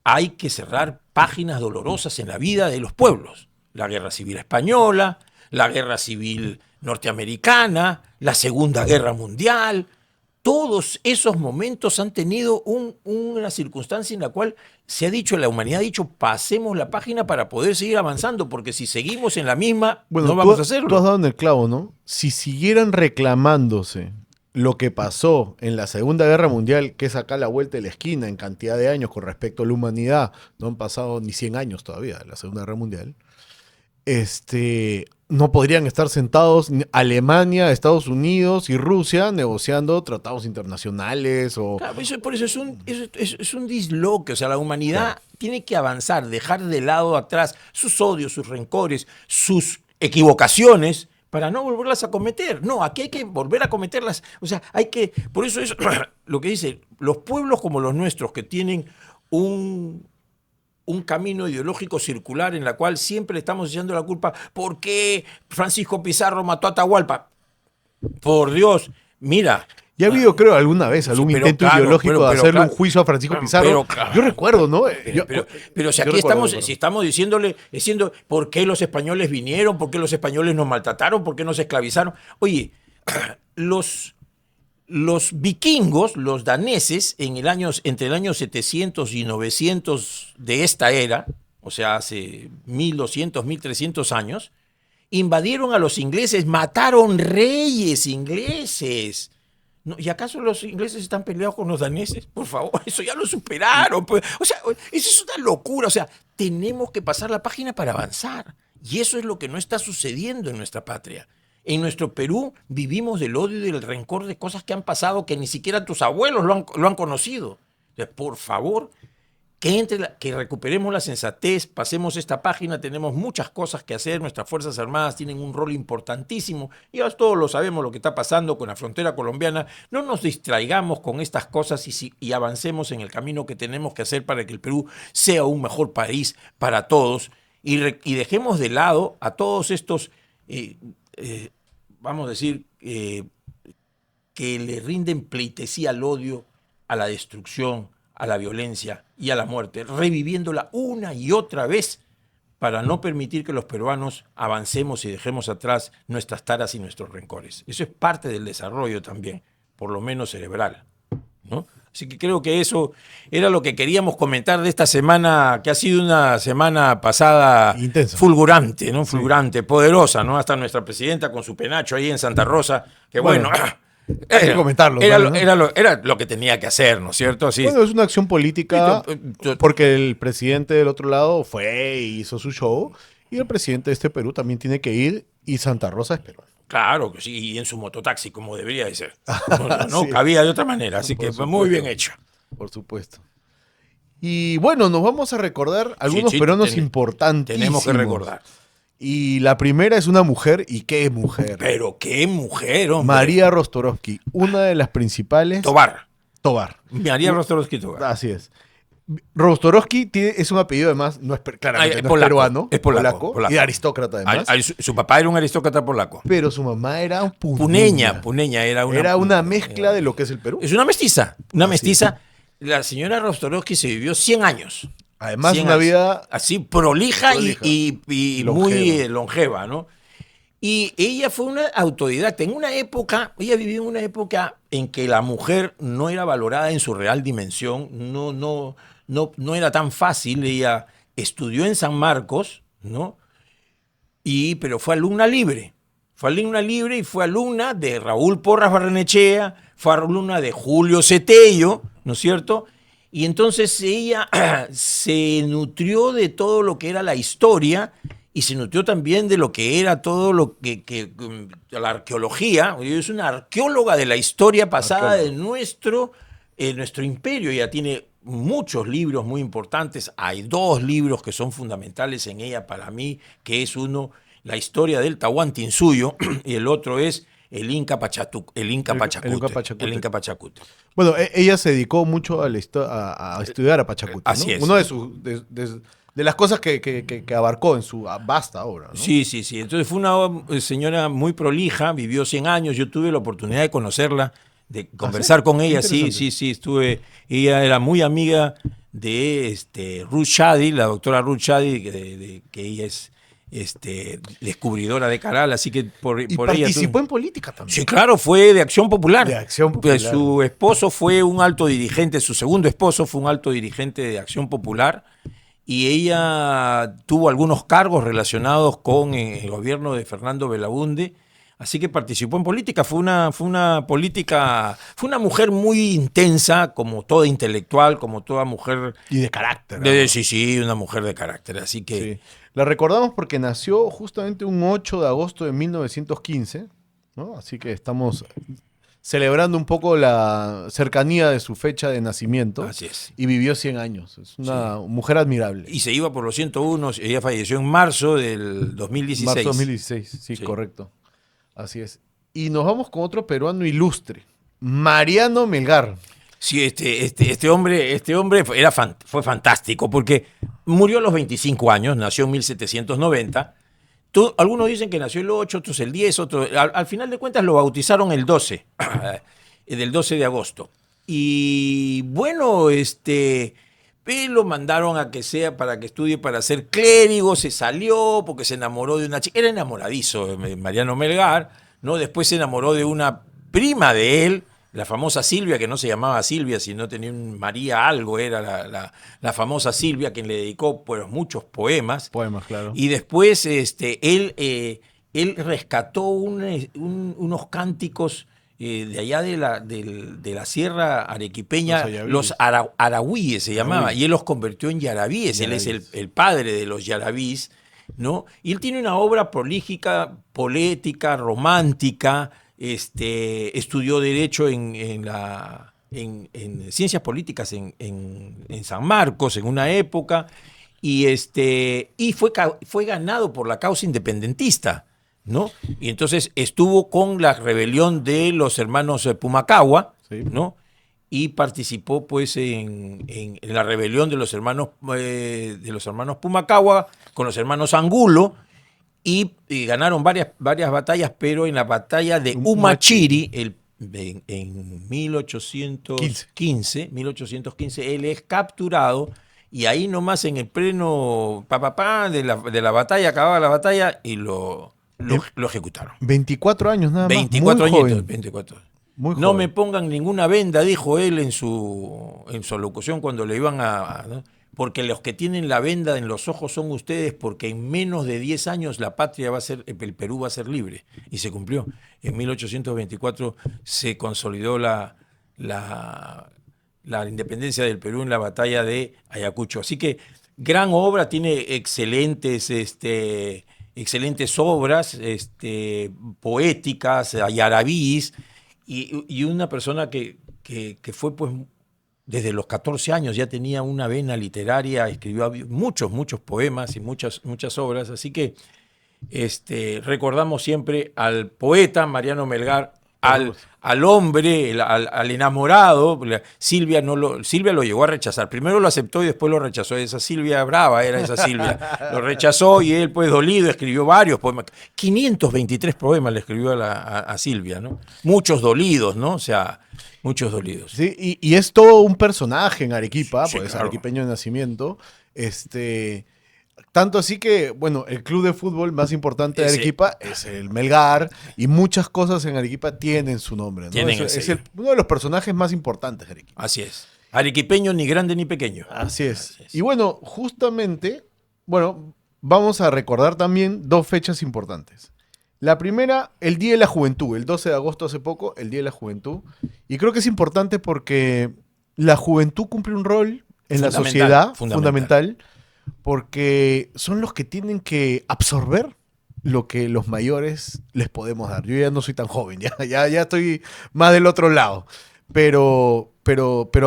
hay que cerrar páginas dolorosas en la vida de los pueblos. La Guerra Civil Española, la Guerra Civil Norteamericana, la Segunda Guerra Mundial. Todos esos momentos han tenido una circunstancia en la cual la humanidad ha dicho, pasemos la página para poder seguir avanzando, porque si seguimos en la misma, no vamos a hacerlo. Tú has dado en el clavo, ¿no? Si siguieran reclamándose lo que pasó en la Segunda Guerra Mundial, que es acá la vuelta de la esquina en cantidad de años con respecto a la humanidad, no han pasado ni 100 años todavía de la Segunda Guerra Mundial, no podrían estar sentados Alemania, Estados Unidos y Rusia negociando tratados internacionales o... Claro, por eso es un disloque. O sea, la humanidad tiene que avanzar, dejar de lado atrás sus odios, sus rencores, sus equivocaciones para no volverlas a cometer. No, aquí hay que volver a cometerlas. O sea, por eso es lo que dice, los pueblos como los nuestros que tienen un camino ideológico circular en la cual siempre estamos echando la culpa. ¿Por qué Francisco Pizarro mató a Atahualpa? Por Dios, mira. Ya ha habido, creo, alguna vez algún intento ideológico de hacerle un juicio a Francisco Pizarro. Yo recuerdo, ¿no? Pero si aquí estamos diciendo por qué los españoles vinieron, por qué los españoles nos maltrataron, por qué nos esclavizaron. Oye, los vikingos, los daneses, entre el año 700 y 900 de esta era, o sea, hace 1200, 1300 años, invadieron a los ingleses, mataron reyes ingleses. No, ¿y acaso los ingleses están peleados con los daneses? Por favor, eso ya lo superaron. Pues. O sea, eso es una locura. O sea, tenemos que pasar la página para avanzar. Y eso es lo que no está sucediendo en nuestra patria. En nuestro Perú vivimos del odio y del rencor de cosas que han pasado que ni siquiera tus abuelos lo han conocido. Entonces, por favor, que recuperemos la sensatez, pasemos esta página, tenemos muchas cosas que hacer, nuestras Fuerzas Armadas tienen un rol importantísimo, y ahora todos lo sabemos lo que está pasando con la frontera colombiana. No nos distraigamos con estas cosas y avancemos en el camino que tenemos que hacer para que el Perú sea un mejor país para todos, y dejemos de lado a todos estos... vamos a decir, que le rinden pleitesía al odio, a la destrucción, a la violencia y a la muerte, reviviéndola una y otra vez para no permitir que los peruanos avancemos y dejemos atrás nuestras taras y nuestros rencores. Eso es parte del desarrollo también, por lo menos cerebral, ¿no? Así que creo que eso era lo que queríamos comentar de esta semana, que ha sido una semana pasada intensa, fulgurante, ¿no? Fulgurante, poderosa, ¿no? Hasta nuestra presidenta con su penacho ahí en Santa Rosa, que bueno, hay que comentarlo. Era lo que tenía que hacer, ¿no es cierto? Así, bueno, es una acción política porque el presidente del otro lado fue e hizo su show, y el presidente de este Perú también tiene que ir, y Santa Rosa es peruano. Claro que sí, y en su mototaxi, como debería de ser. No sí, cabía de otra manera, así que supuesto, muy bien hecho. Por supuesto. Y bueno, nos vamos a recordar algunos peruanos importantísimos. Tenemos que recordar. Y la primera es una mujer, y qué mujer. Pero qué mujer, hombre. María Rostorovsky, una de las principales... Tobar. María Rostorovsky Tobar. Así es. Rostorovsky es un apellido, además, no es claramente no es peruano, es polaco, y aristócrata además. Su papá era un aristócrata polaco. Pero su mamá era un puneña. Era una mezcla de lo que es el Perú. Es una mestiza. La señora Rostorovsky se vivió 100 años. Además, una vida... así prolija. Y muy longeva, ¿no? Y ella fue una autodidacta. Ella vivió en una época en que la mujer no era valorada en su real dimensión, no era tan fácil. Ella estudió en San Marcos, ¿no? Pero fue alumna libre. Y fue alumna de Raúl Porras Barrenechea, fue alumna de Julio Cetello, ¿no es cierto? Y entonces ella se nutrió de todo lo que era la historia, y se nutrió también de lo que era todo lo que la arqueología. Es una arqueóloga de la historia pasada de nuestro imperio. Ella tiene muchos libros muy importantes. Hay 2 libros que son fundamentales en ella para mí, que es uno, La historia del Tahuantinsuyo, y el otro es el Inca Pachacute. Bueno, ella se dedicó mucho a estudiar a Pachacute, ¿no? Así es. Uno de las cosas que abarcó en su vasta obra, ¿no? Sí. Entonces fue una señora muy prolija, vivió 100 años. Yo tuve la oportunidad de conocerla, de conversar con ella. Sí, estuve. Ella era muy amiga de Ruth Shady, la doctora Ruth Shady, que ella es descubridora de Caral, así que por participó en política también. Sí, claro, fue de Acción Popular. De Acción Popular. Su esposo fue un alto dirigente, su segundo esposo fue un alto dirigente de Acción Popular, y ella tuvo algunos cargos relacionados con el gobierno de Fernando Belaúnde, así que participó en política. Fue una mujer muy intensa, como toda intelectual, como toda mujer. Y de carácter. Sí, una mujer de carácter, así que... Sí. La recordamos porque nació justamente un 8 de agosto de 1915, ¿no? Así que estamos celebrando un poco la cercanía de su fecha de nacimiento. Así es. Y vivió 100 años. Es una mujer admirable. Y se iba por los 101, ella falleció en marzo del 2016. Marzo 2016, sí, correcto. Así es. Y nos vamos con otro peruano ilustre, Mariano Melgar. Sí, este hombre fue fantástico porque murió a los 25 años, nació en 1790. Algunos dicen que nació el 8, otros el 10, otros. Al final de cuentas lo bautizaron el 12, del 12 de agosto. Y bueno, lo mandaron a que sea para que estudie para ser clérigo, se salió porque se enamoró de una chica. Era enamoradizo, Mariano Melgar, ¿no? Después se enamoró de una prima de él, la famosa Silvia, que no se llamaba Silvia, sino tenía un María algo, era la famosa Silvia, quien le dedicó pues, muchos poemas. Poemas, claro. Y después él rescató unos cánticos de allá de la sierra arequipeña, los arahuíes se llamaba, y él los convirtió en yarabíes. Él es el padre de los yarabís, ¿no? Y él tiene una obra prolífica, poética, romántica. Estudió Derecho en Ciencias Políticas en San Marcos en una época y fue ganado por la causa independentista, ¿no? Y entonces estuvo con la rebelión de los hermanos Pumacahua, sí, ¿no? Y participó pues en la rebelión de los hermanos Pumacahua con los hermanos Angulo. Y ganaron varias batallas, pero en la batalla de Humachiri, en 1815, él es capturado y ahí nomás en el pleno de la batalla, acababa la batalla y lo ejecutaron. 24 años nada más. 24 años. 24. Muy no joven. me pongan ninguna venda, dijo él en su alocución cuando le iban ¿no? Porque los que tienen la venda en los ojos son ustedes, porque en menos de 10 años la patria el Perú va a ser libre. Y se cumplió. En 1824 se consolidó la independencia del Perú en la batalla de Ayacucho. Así que gran obra, tiene excelentes obras poéticas, yarabís, y una persona que fue pues desde los 14 años ya tenía una vena literaria, escribió muchos poemas y muchas obras, así que recordamos siempre al poeta Mariano Melgar, al hombre, al enamorado. Silvia lo llegó a rechazar. Primero lo aceptó y después lo rechazó. Esa Silvia brava era esa Silvia. Lo rechazó y él, pues dolido, escribió varios poemas. 523 poemas le escribió a Silvia, ¿no? Muchos dolidos, ¿no? O sea, muchos dolidos. Sí, y es todo un personaje en Arequipa, Sí, pues claro. arequipeño de nacimiento. Tanto así que, bueno, el club de fútbol más importante de Arequipa es el Melgar, y muchas cosas en Arequipa tienen su nombre, ¿no? Es uno de los personajes más importantes de Arequipa. Así es. Arequipeño ni grande ni pequeño. Así es. Y bueno, justamente, vamos a recordar también dos fechas importantes. La primera, el Día de la Juventud, el 12 de agosto hace poco, el Día de la Juventud. Y creo que es importante porque la juventud cumple un rol en la sociedad fundamental, porque son los que tienen que absorber lo que los mayores les podemos dar. Yo ya no soy tan joven, ya estoy más del otro lado. Pero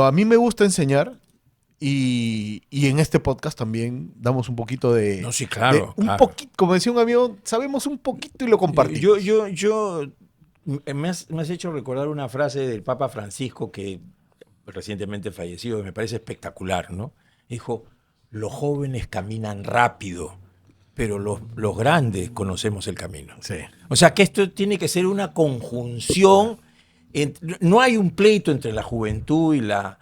a mí me gusta enseñar, y en este podcast también damos un poquito de... No, sí, claro. Poquito, como decía un amigo, sabemos un poquito y lo compartimos. Me has hecho recordar una frase del Papa Francisco, que recientemente falleció, me parece espectacular, ¿no? Dijo: los jóvenes caminan rápido, pero los grandes conocemos el camino. Sí. O sea que esto tiene que ser una conjunción. No hay un pleito entre la juventud y la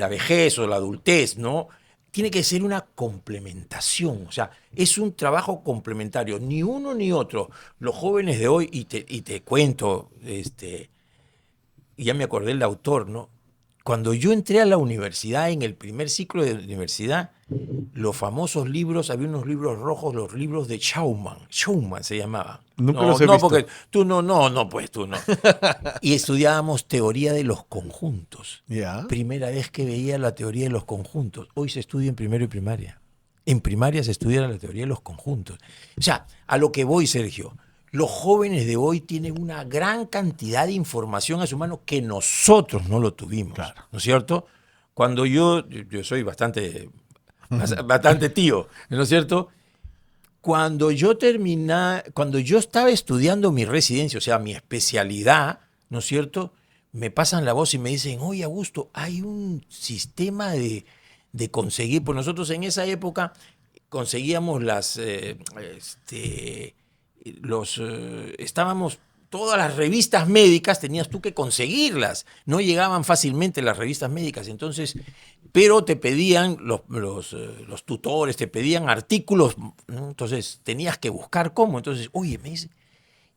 vejez o la adultez, ¿no? Tiene que ser una complementación. O sea, es un trabajo complementario. Ni uno ni otro. Los jóvenes de hoy, y te cuento, ya me acordé del autor, ¿no? Cuando yo entré a la universidad, en el primer ciclo de universidad, los famosos libros, había unos libros rojos, los libros de Schumann se llamaban. Nunca los he visto. Porque tú no. Y estudiábamos teoría de los conjuntos. Yeah. Primera vez que veía la teoría de los conjuntos. Hoy se estudia en primero y primaria. en primaria se estudiara la teoría de los conjuntos. O sea, a lo que voy, Sergio, los jóvenes de hoy tienen una gran cantidad de información a su mano que nosotros no lo tuvimos, Claro. ¿no es cierto? Cuando yo soy bastante tío, ¿no es cierto? Cuando yo estaba estudiando mi residencia, o sea, mi especialidad, ¿no es cierto? Me pasan la voz y me dicen, oye, Augusto, hay un sistema de conseguir, pues nosotros en esa época conseguíamos estábamos, todas las revistas médicas tenías tú que conseguirlas, no llegaban fácilmente las revistas médicas, entonces, pero te pedían los tutores, te pedían artículos, ¿no? Entonces tenías que buscar cómo, entonces, oye, me dice,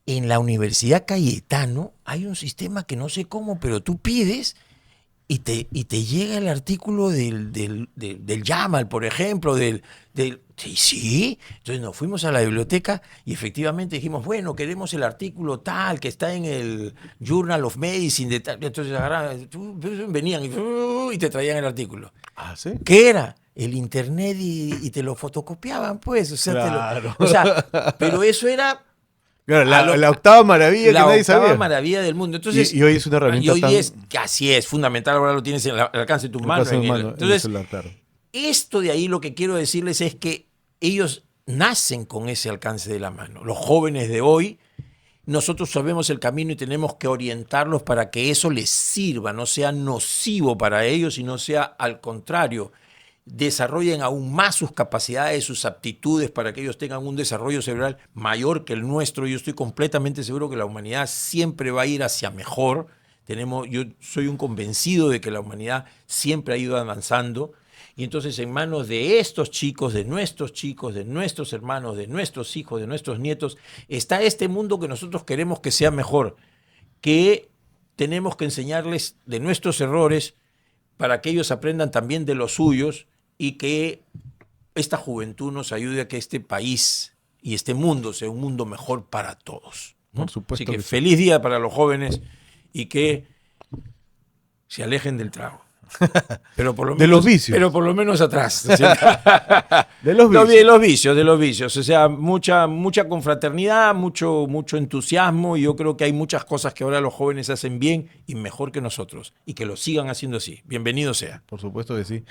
en la Universidad Cayetano hay un sistema que no sé cómo, pero tú pides y te llega el artículo del YAML, por ejemplo, sí. Entonces nos fuimos a la biblioteca y efectivamente dijimos, bueno, queremos el artículo tal que está en el Journal of Medicine de tal. Entonces agarraban, venían y te traían el artículo. ¿Ah, sí? ¿Qué era? El internet y te lo fotocopiaban, pues. O sea, Claro. pero eso era Claro, la octava maravilla que nadie sabía. La octava maravilla del mundo. Entonces, y hoy es una herramienta y hoy tan... es, que así es fundamental, ahora lo tienes al alcance de tu mano. Entonces, celular, claro. esto de ahí lo que quiero decirles es que ellos nacen con ese alcance de la mano. Los jóvenes de hoy, nosotros sabemos el camino y tenemos que orientarlos para que eso les sirva, no sea nocivo para ellos y no sea al contrario, desarrollen aún más sus capacidades, sus aptitudes para que ellos tengan un desarrollo cerebral mayor que el nuestro. Yo estoy completamente seguro que la humanidad siempre va a ir hacia mejor. Yo soy un convencido de que la humanidad siempre ha ido avanzando. Y entonces en manos de estos chicos, de nuestros hermanos, de nuestros hijos, de nuestros nietos, está este mundo que nosotros queremos que sea mejor, que tenemos que enseñarles de nuestros errores para que ellos aprendan también de los suyos y que esta juventud nos ayude a que este país y este mundo sea un mundo mejor para todos, ¿no? Por supuesto. Así que que sí. feliz día para los jóvenes y que se alejen del trago. Pero por lo menos, de los vicios. Pero por lo menos atrás. De los vicios. De los vicios. O sea, mucha confraternidad, mucho entusiasmo. Y yo creo que hay muchas cosas que ahora los jóvenes hacen bien y mejor que nosotros. Y que lo sigan haciendo así. Bienvenido sea. Por supuesto que sí.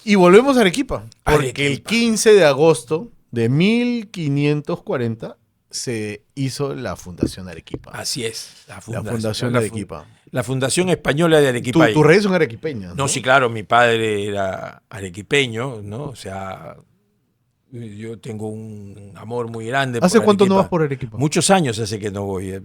Y volvemos a Arequipa. Porque el 15 de agosto de 1540 se hizo la Fundación Arequipa. Así es. La Fundación Arequipa. La Fundación Española de Arequipa. Tus raíces son arequipeñas, No, sí, claro, mi padre era arequipeño, ¿no? O sea, yo tengo un amor muy grande por ¿Hace cuánto Arequipa. no vas por Arequipa? Muchos años hace que no voy.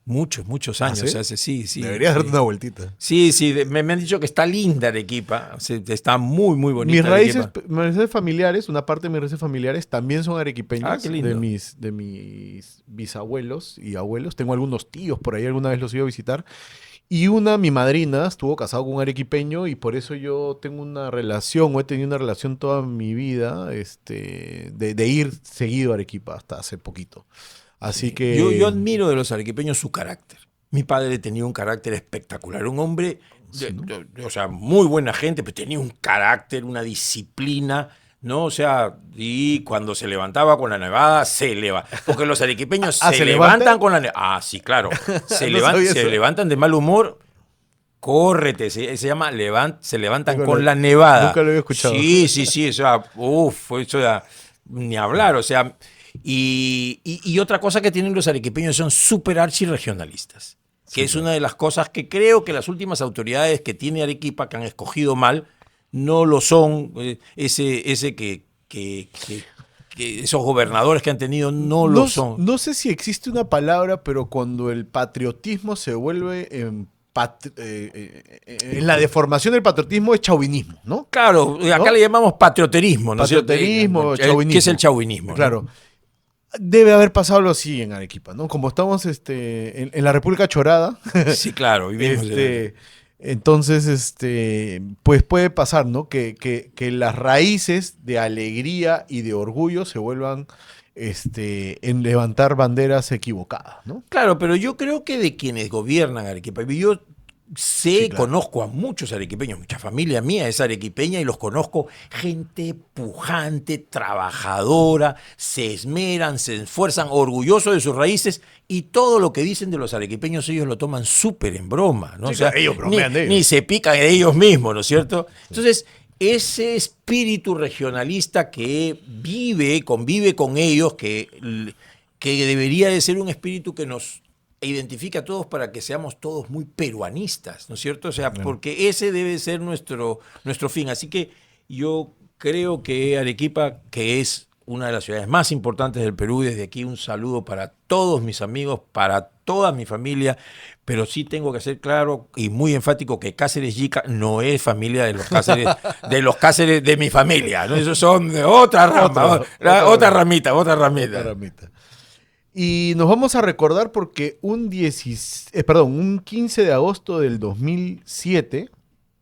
Muchos años. ¿Ah, sí? Hace, sí. Deberías sí. darte una vueltita. Sí, me han dicho que está linda Arequipa. Está muy, muy bonita. Mis raíces familiares, una parte de mis raíces familiares también son arequipeñas. Qué lindo. De mis bisabuelos y abuelos. Tengo algunos tíos por ahí, alguna vez los he ido a visitar. Y mi madrina, estuvo casado con un arequipeño y por eso yo tengo una relación, o he tenido una relación toda mi vida, de ir seguido a Arequipa hasta hace poquito. Así que... Yo admiro de los arequipeños su carácter. Mi padre tenía un carácter espectacular, un hombre, o sea, muy buena gente, pero tenía un carácter, una disciplina, ¿no? O sea, y cuando se levantaba con la nevada, se levanta. Porque los arequipeños se levantan con la nevada. Ah, sí, claro. Se levantan de mal humor. Córrete, se llama se levantan con la nevada. Nunca lo había escuchado. Sí, o sea, eso era, ni hablar, o sea, y otra cosa que tienen los arequipeños son súper archirregionalistas, que es una de las cosas que creo que las últimas autoridades que tiene Arequipa, que han escogido mal, no lo son, esos gobernadores que han tenido no lo son. No sé si existe una palabra, pero cuando el patriotismo se vuelve en la deformación del patriotismo es chauvinismo, ¿no? Claro, acá ¿no? le llamamos patrioterismo, ¿no? Patrioterismo, chauvinismo. ¿Qué es el chauvinismo? Claro. ¿No? Debe haber pasado algo así en Arequipa, ¿no? Como estamos en la República Chorada. Sí, claro. Vivimos entonces, pues puede pasar, ¿no? Que las raíces de alegría y de orgullo se vuelvan en levantar banderas equivocadas, ¿no? Claro, pero yo creo que de quienes gobiernan Arequipa, yo sé, claro. conozco a muchos arequipeños, mucha familia mía es arequipeña y los conozco, gente pujante, trabajadora, se esmeran, se esfuerzan, orgullosos de sus raíces y todo lo que dicen de los arequipeños ellos lo toman súper en broma, ¿no? Sí, O sea, claro, ellos bromean de ellos. ni se pican de ellos mismos, ¿no es cierto? Entonces, ese espíritu regionalista que convive con ellos, que debería de ser un espíritu que nos identifica a todos para que seamos todos muy peruanistas, ¿no es cierto? O sea, porque ese debe ser nuestro fin. Así que yo creo que Arequipa, que es una de las ciudades más importantes del Perú, desde aquí un saludo para todos mis amigos, para toda mi familia, pero sí tengo que ser claro y muy enfático que Cáceres Yica no es familia de los Cáceres de mi familia, ¿no? Esos son de otra rama, otra ramita. Otra ramita. Y nos vamos a recordar porque un 15 de agosto del 2007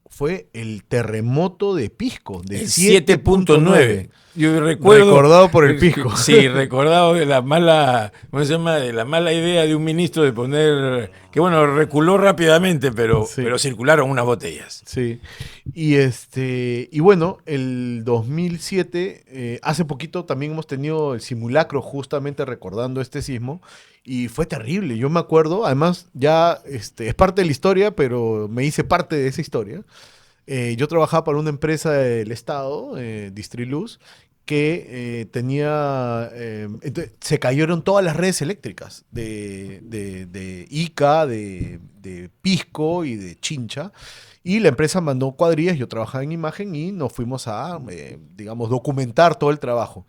fue el terremoto de Pisco, de 7.9. Yo recuerdo, recordado por el Pisco. Sí, recordado de la mala, ¿cómo se llama? De la mala idea de un ministro de poner, que bueno, reculó rápidamente, pero circularon unas botellas. Sí. Y bueno, el 2007, hace poquito también hemos tenido el simulacro justamente recordando este sismo y fue terrible. Yo me acuerdo, además ya es parte de la historia, pero me hice parte de esa historia. Yo trabajaba para una empresa del Estado, Distriluz, que se cayeron todas las redes eléctricas de Ica, de Pisco y de Chincha. Y la empresa mandó cuadrillas, yo trabajaba en imagen y nos fuimos a, digamos, documentar todo el trabajo.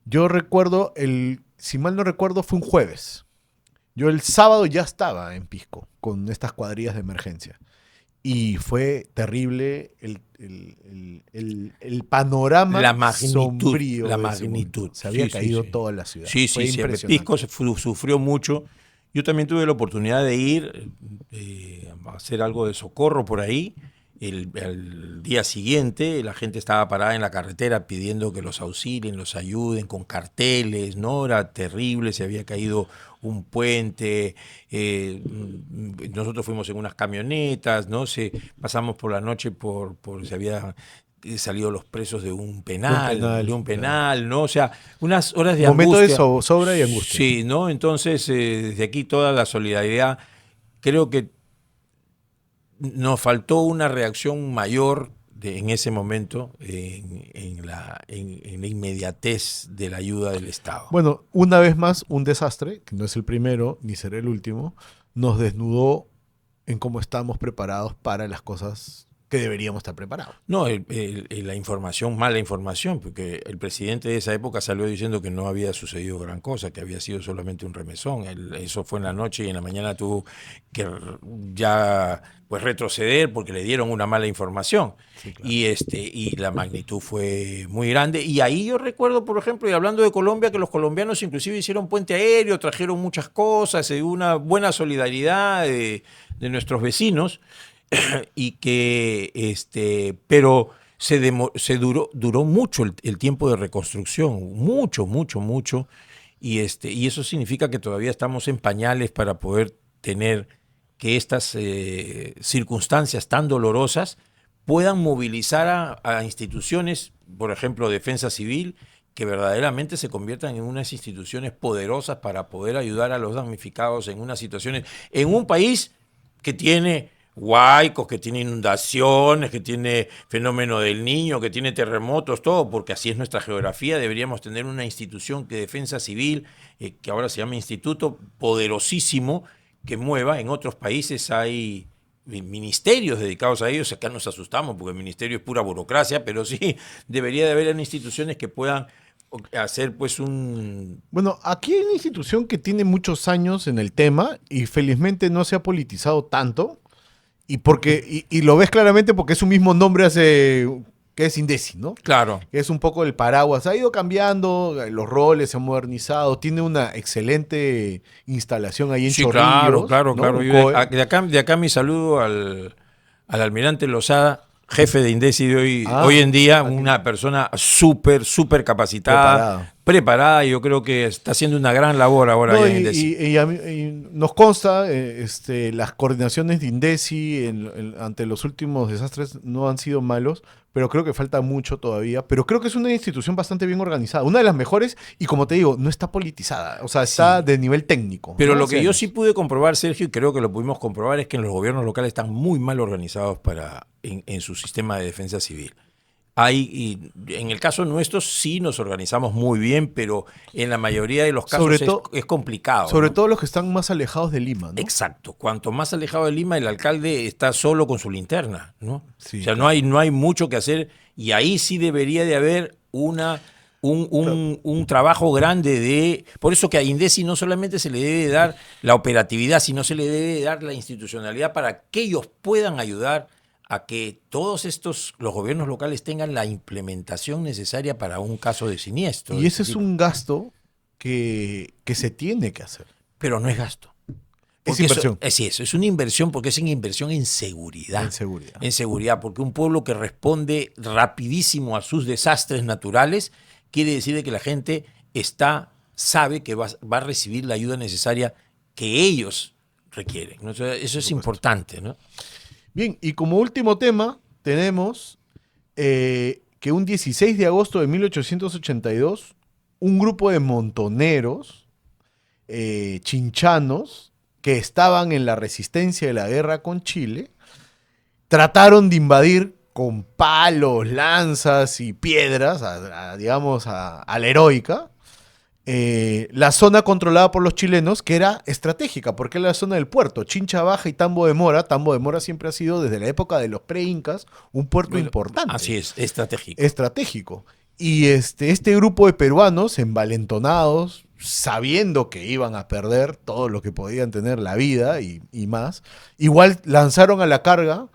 Yo recuerdo, si mal no recuerdo, fue un jueves. Yo el sábado ya estaba en Pisco con estas cuadrillas de emergencia. Y fue terrible el panorama la magnitud, sombrío. La magnitud. Se había caído toda la ciudad. Sí, fue impresionante. Pisco sufrió mucho. Yo también tuve la oportunidad de ir a hacer algo de socorro por ahí. El día siguiente la gente estaba parada en la carretera pidiendo que los auxilien, los ayuden con carteles, ¿no? Era terrible, se había caído un puente, nosotros fuimos en unas camionetas, ¿no? Pasamos por la noche se había salido los presos de un penal, claro. ¿No? O sea, unas horas de angustia. Momento de sobra y angustia. Sí, ¿no? Entonces, desde aquí toda la solidaridad, creo que nos faltó una reacción mayor en ese momento en la inmediatez de la ayuda del Estado. Bueno, una vez más, un desastre, que no es el primero ni será el último, nos desnudó en cómo estamos preparados para las cosas que deberíamos estar preparados. No, la información, mala información, porque el presidente de esa época salió diciendo que no había sucedido gran cosa, que había sido solamente un remesón. Eso fue en la noche y en la mañana tuvo que ya pues retroceder porque le dieron una mala información. Sí, claro. Y la magnitud fue muy grande. Y ahí yo recuerdo, por ejemplo, y hablando de Colombia, que los colombianos inclusive hicieron puente aéreo, trajeron muchas cosas, una buena solidaridad de nuestros vecinos. Y que pero duró mucho el tiempo de reconstrucción, mucho, y eso significa que todavía estamos en pañales para poder tener que estas circunstancias tan dolorosas puedan movilizar a instituciones, por ejemplo, Defensa Civil, que verdaderamente se conviertan en unas instituciones poderosas para poder ayudar a los damnificados en unas situaciones, en un país que tiene huaicos, que tiene inundaciones, que tiene fenómeno del Niño, que tiene terremotos, todo, porque así es nuestra geografía. Deberíamos tener una institución que Defensa Civil, que ahora se llama Instituto, poderosísimo, que mueva. En otros países hay ministerios dedicados a ellos. Acá nos asustamos porque el ministerio es pura burocracia, pero sí debería de haber instituciones que puedan hacer pues un... Bueno, aquí hay una institución que tiene muchos años en el tema y felizmente no se ha politizado tanto. Y lo ves claramente porque es su mismo nombre que es Indesi, ¿no? Claro. Que es un poco el paraguas. Ha ido cambiando, los roles se han modernizado, tiene una excelente instalación ahí en Chorrillos. Claro. ¿no? De acá mi saludo al almirante Lozada, jefe de Indesi de hoy, Ah, hoy en día, una persona súper capacitada, preparada, y yo creo que está haciendo una gran labor ahora No, allá en Indesi. y nos consta, las coordinaciones de Indesi ante los últimos desastres no han sido malos, pero creo que falta mucho todavía. Pero creo que es una institución bastante bien organizada, una de las mejores, y como te digo, no está politizada, o sea, está Sí. de nivel técnico. Pero ¿no? lo Hace que yo años. sí pude comprobar, Sergio, y creo que lo pudimos comprobar, es que los gobiernos locales están muy mal organizados en su sistema de defensa civil. En el caso nuestro sí nos organizamos muy bien, pero en la mayoría de los Sobre casos todo, es complicado, sobre ¿no? todo los que están más alejados de Lima, ¿no? Exacto. Cuanto más alejado de Lima, el alcalde está solo con su linterna, ¿no? Sí, O sea, claro. no hay mucho que hacer, y ahí sí debería de haber un trabajo grande de... Por eso que a Indesi no solamente se le debe dar la operatividad, sino se le debe dar la institucionalidad para que ellos puedan ayudar a que todos los gobiernos locales tengan la implementación necesaria para un caso de siniestro. Y De ese este es tipo. un gasto que se tiene que hacer. Pero no es gasto. Es Porque inversión. eso es una inversión, porque es una inversión en seguridad. En seguridad. En seguridad, porque un pueblo que responde rapidísimo a sus desastres naturales quiere decir de que la gente sabe que va a recibir la ayuda necesaria que ellos requieren, ¿no? Eso es supuesto. importante, ¿no? Bien, y como último tema, tenemos que un 16 de agosto de 1882, un grupo de montoneros chinchanos que estaban en la resistencia de la guerra con Chile, trataron de invadir con palos, lanzas y piedras, digamos, a la heroica, la zona controlada por los chilenos, que era estratégica, porque era la zona del puerto, Chincha Baja y Tambo de Mora. Tambo de Mora siempre ha sido, desde la época de los pre-incas, un puerto importante. Así es, estratégico. Estratégico. Y este grupo de peruanos, envalentonados, sabiendo que iban a perder todo lo que podían tener, la vida y más, igual lanzaron a la carga,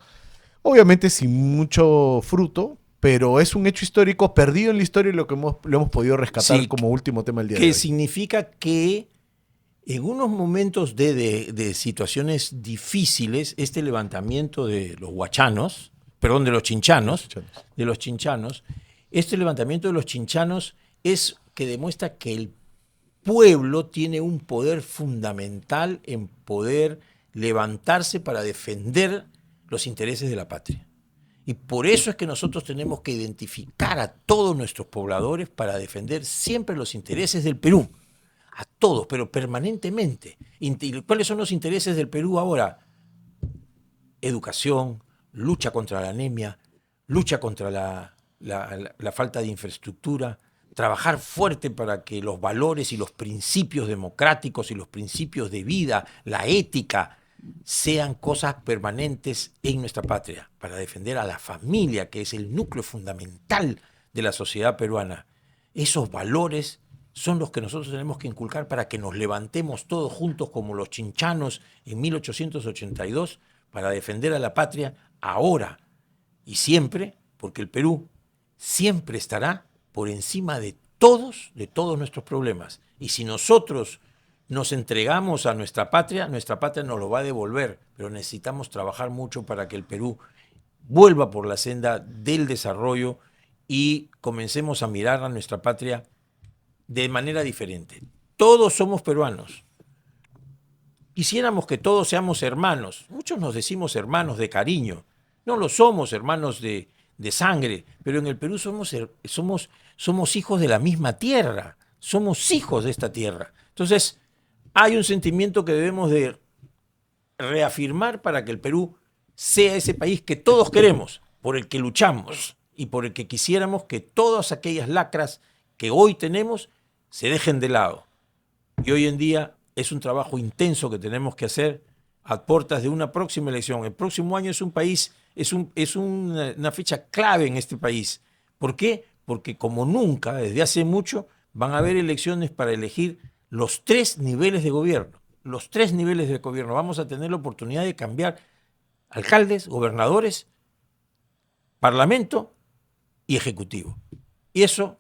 obviamente sin mucho fruto, pero es un hecho histórico perdido en la historia y lo hemos podido rescatar Sí, como último tema del día de que hoy. significa que en unos momentos de situaciones difíciles, este levantamiento de los huachanos, perdón, de los chinchanos, este levantamiento de los chinchanos es que demuestra que el pueblo tiene un poder fundamental en poder levantarse para defender los intereses de la patria. Y por eso es que nosotros tenemos que identificar a todos nuestros pobladores para defender siempre los intereses del Perú. A todos, pero permanentemente. ¿Y cuáles son los intereses del Perú ahora? Educación, lucha contra la anemia, lucha contra la falta de infraestructura, trabajar fuerte para que los valores y los principios democráticos y los principios de vida, la ética, sean cosas permanentes en nuestra patria, para defender a la familia, que es el núcleo fundamental de la sociedad peruana. Esos valores son los que nosotros tenemos que inculcar para que nos levantemos todos juntos como los chinchanos en 1882 para defender a la patria ahora y siempre, porque el Perú siempre estará por encima de todos nuestros problemas. Y si nosotros nos entregamos a nuestra patria nos lo va a devolver, pero necesitamos trabajar mucho para que el Perú vuelva por la senda del desarrollo y comencemos a mirar a nuestra patria de manera diferente. Todos somos peruanos. Quisiéramos que todos seamos hermanos. Muchos nos decimos hermanos de cariño. No lo somos, hermanos de sangre, pero en el Perú somos hijos de la misma tierra. Somos hijos de esta tierra. Entonces, hay un sentimiento que debemos de reafirmar para que el Perú sea ese país que todos queremos, por el que luchamos y por el que quisiéramos que todas aquellas lacras que hoy tenemos se dejen de lado. Y hoy en día es un trabajo intenso que tenemos que hacer a puertas de una próxima elección. El próximo año es una fecha clave en este país. ¿Por qué? Porque como nunca, desde hace mucho, van a haber elecciones para elegir los 3 niveles de gobierno. Los 3 niveles de gobierno. Vamos a tener la oportunidad de cambiar alcaldes, gobernadores, parlamento y ejecutivo. Y eso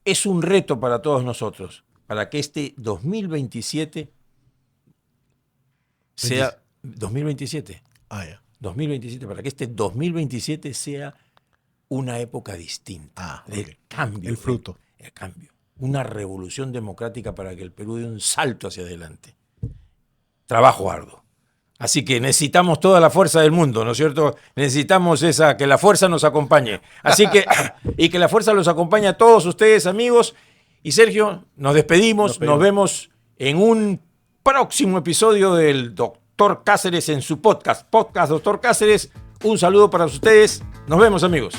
es un reto para todos nosotros, para que este 2027 sea... 2027. Ah, ya. 2027, para que este 2027 sea una época distinta, del cambio. El fruto. El cambio. Una revolución democrática para que el Perú dé un salto hacia adelante. Trabajo arduo. Así que necesitamos toda la fuerza del mundo, ¿no es cierto? Necesitamos que la fuerza nos acompañe. Así que, y que la fuerza los acompañe a todos ustedes, amigos. Y Sergio, nos despedimos. Nos vemos en un próximo episodio del Doctor Cáceres en su podcast. Podcast Doctor Cáceres. Un saludo para ustedes. Nos vemos, amigos.